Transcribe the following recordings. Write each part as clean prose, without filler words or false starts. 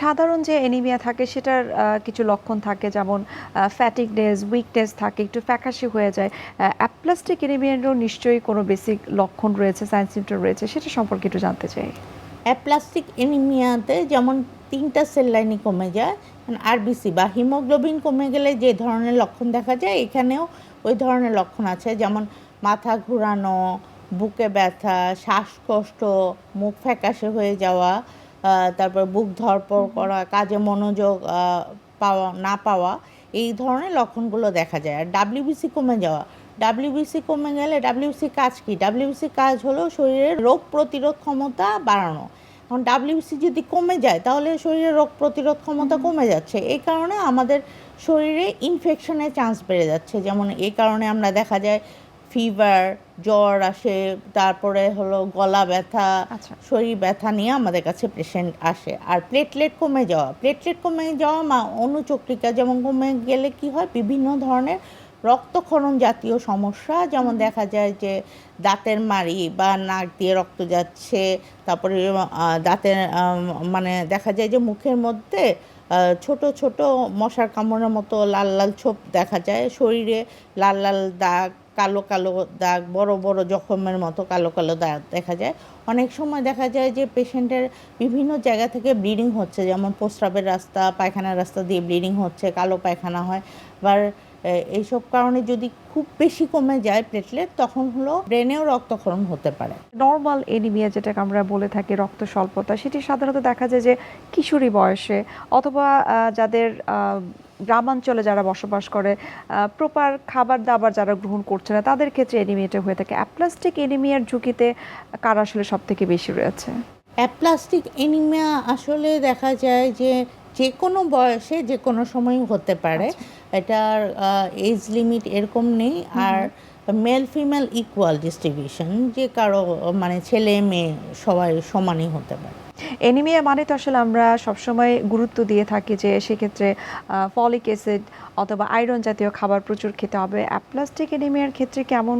সাধারণ যে অ্যানিমিয়া থাকে সেটার কিছু লক্ষণ থাকে, যেমন ফ্যাটিকনেস, উইকনেস থাকে, একটু ফ্যাকাশে হয়ে যায়। অ্যাপ্লাস্টিক অ্যানিমিয়ারও নিশ্চয়ই কোনো বেসিক লক্ষণ রয়েছে, সাইন সিম্পটম রয়েছে, সেটা সম্পর্কে একটু জানতে চাই। অ্যাপ্লাস্টিক অ্যানিমিয়াতে যেমন 3টা সেল লাইনই কমে যায়, আরবিসি বা হিমোগ্লোবিন কমে গেলে যে ধরনের লক্ষণ দেখা যায় এখানেও ওই ধরনের লক্ষণ আছে, যেমন মাথা ঘোরানো, বুকে ব্যথা, শ্বাসকষ্ট, মুখ ফ্যাকাশে হয়ে যাওয়া, তারপর বুক ধড়ফড় করা, কাজে মনোযোগ না পাওয়া, এই ধরনের লক্ষণগুলো দেখা যায়। আর ডাব্লিউবিসি কমে যাওয়া, ডাব্লিউবিসি কমে গেলে, ডাব্লিউবিসি কাজ কি? ডাব্লিউবিসি কাজ হলো শরীরের রোগ প্রতিরোধ ক্ষমতা বাড়ানো। এখন ডাব্লিউবিসি যদি কমে যায় তাহলে শরীরের রোগ প্রতিরোধ ক্ষমতা কমে যাচ্ছে, এই কারণে আমাদের শরীরে ইনফেকশনের চান্স বেড়ে যাচ্ছে। যেমন এই কারণে আমরা দেখা যায় ফিভার, জ্বর আসে, তারপরে হলো গলা ব্যথা, আচ্ছা। শরীর ব্যথা নিয়ে আমাদের কাছে পেশেন্ট আসে। আর প্লেটলেট কমে যাওয়া অনুচক্রিকা যেমন কমে গেলে কি হয়, বিভিন্ন ধরনের রক্তক্ষরণ জাতীয় সমস্যা, যেমন দেখা যায় যে দাঁতের মাড়ি বা নাক দিয়ে রক্ত যাচ্ছে, তারপরে দাঁতের মানে দেখা যায় যে মুখের মধ্যে ছোট ছোট মশার কামড়ের মতো লাল লাল ছোপ দেখা যায়, শরীরে লাল লাল দাগ, কালো কালো দাগ, বড় বড় জখমের মতো কালো কালো দাগ দেখা যায়। অনেক সময় দেখা যায় যে পেশেন্টের বিভিন্ন জায়গা থেকে ব্লিডিং হচ্ছে, যেমন প্রস্রাবের রাস্তা, পায়খানার রাস্তা দিয়ে ব্লিডিং হচ্ছে, কালো পায়খানা হয়। আবার এইসব কারণে যদি খুব বেশি কমে যায় প্লেটলেট, তখন হলো ব্রেনেও রক্তক্ষরণ হতে পারে। নর্মাল এনিমিয়া যেটাকে আমরা বলে থাকি, রক্ত স্বল্পতা, সেটি সাধারণত দেখা যায় যে কিশোরী বয়সে, অথবা যাদের গ্রামাঞ্চলে যারা বসবাস করে, প্রপার খাবার দাবার যারা গ্রহণ করছে না, তাদের ক্ষেত্রে এনিমিয়াটা হয়ে থাকে। অ্যাপ্লাস্টিক এনিমিয়ার ঝুঁকিতে কারা আসলে সব থেকে বেশি রয়েছে? অ্যাপ্লাস্টিক এনিমিয়া আসলে দেখা যায় যে যে কোনো বয়সে যে কোনো সময় হতে পারে। এটার এজ লিমিট এরকম নেই। আর মেল ফিমেল ইকুয়াল ডিস্ট্রিবিউশন, যে কারো মানে ছেলে মেয়ে সবাই সমানই হতে পারে। অ্যানিমিয়া মানে তো আসলে আমরা সবসময় গুরুত্ব দিয়ে থাকি যে সেক্ষেত্রে ফলিক অ্যাসিড অথবা আয়রন জাতীয় খাবার প্রচুর খেতে হবে। অ্যাপ্লাস্টিক অ্যানিমিয়ার ক্ষেত্রে কেমন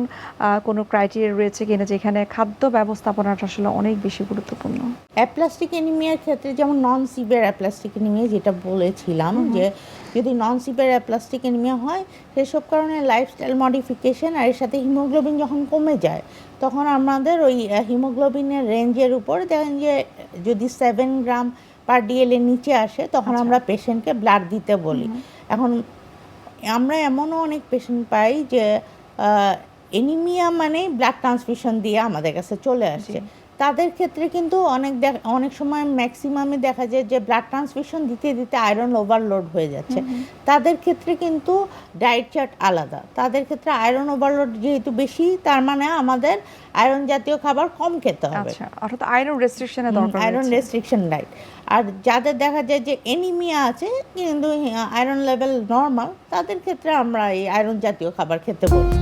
কোনো ক্রাইটেরিয়া রয়েছে কিনা, যেখানে খাদ্য ব্যবস্থাপনাটা আসলে অনেক বেশি গুরুত্বপূর্ণ? অ্যাপ্লাস্টিক অ্যানিমিয়ার ক্ষেত্রে যেমন নন সিভিয়ার অ্যাপ্লাস্টিক অ্যানিমিয়া যেটা বলেছিলাম, যে যদি নন সিভিয়ার অ্যাপ্লাস্টিক অ্যানিমিয়া হয়, সেসব কারণে লাইফস্টাইল মডিফিকেশন আর এর সাথে হিমোগ্লোবিন যখন কমে যায়, তখন আমাদের ওই হিমোগ্লোবিনের রেঞ্জের উপর দেখেন যে যদি 7 গ্রাম পার ডিএল এর নিচে আসে, তখন আমরা পেশেন্টকে ব্লাড দিতে বলি। এখন আমরা এমনও অনেক পেশেন্ট পাই যে এনিমিয়া মানেই ব্লাড ট্রান্সফিউশন দিয়ে আমাদের কাছে চলে আসছে। তাদের ক্ষেত্রে কিন্তু অনেক সময় ম্যাক্সিমামে দেখা যায় যে ব্লাড ট্রান্সফিউশন দিতে দিতে আয়রন ওভারলোড হয়ে যাচ্ছে। তাদের ক্ষেত্রে কিন্তু ডায়েট চার্ট আলাদা। তাদের ক্ষেত্রে আয়রন ওভারলোড যেহেতু বেশি, তার মানে আমাদের আয়রন জাতীয় খাবার কম খেতে হবে। আচ্ছা, অর্থাৎ আয়রন রেস্ট্রিকশনের দরকার আয়রন রয়েছে। Restriction diet. আর যাদের দেখা যায় যে এনিমিয়া আছে কিন্তু আয়রন লেভেল নর্মাল, তাদের ক্ষেত্রে আমরা এই আয়রন জাতীয় খাবার খেতে বলি।